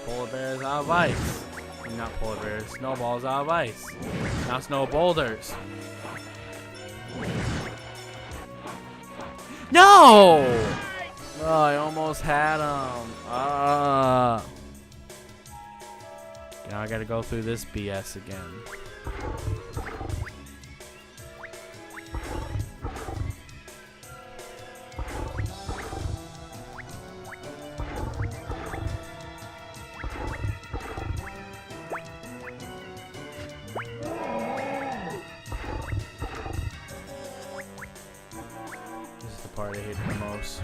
Polar bears out of ice. Not polar bears, snowballs out of ice. Now snow boulders. No! Oh, I almost had him. Now I gotta go through this BS again. This is the part I hate the most.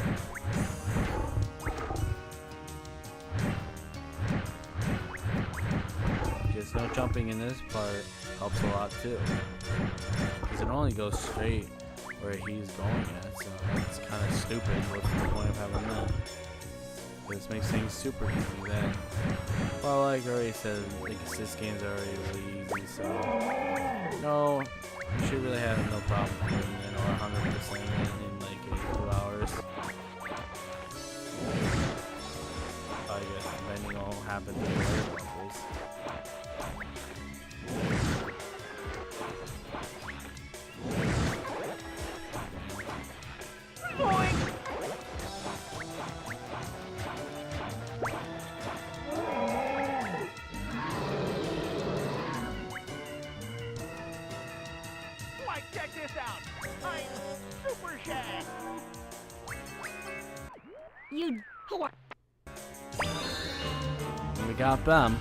Just no jumping in this part helps a lot too. Because it only goes straight where he's going at, so it's kind of stupid. What's the point of having that? This makes things super easy then. Well, like I already said, the assist games are already really easy, so no, you should really have no problem doing it or 100% in like 2 hours. I guess depending on what happens in the later levels. Like, check this out. I'm Super Shag. You... We got them.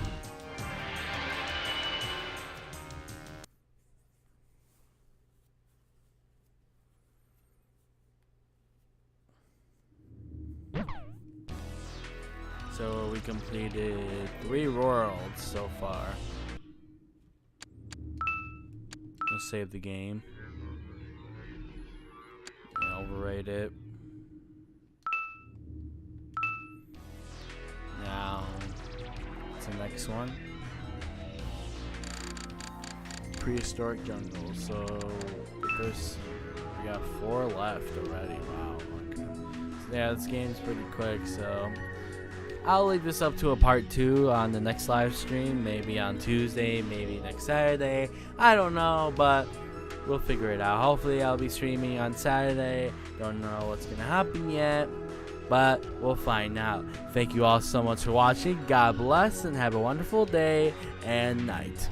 So we completed 3 worlds so far. Let's save the game. And overrate it. Now, what's the next one? Prehistoric jungle. So we got 4 left already. Wow. Okay. So yeah, this game's pretty quick. So I'll leave this up to a part 2 on the next live stream. Maybe on Tuesday, maybe next Saturday. I don't know, but we'll figure it out. Hopefully I'll be streaming on Saturday. Don't know what's gonna happen yet. but we'll find out. Thank you all so much for watching. God bless and have a wonderful day and night.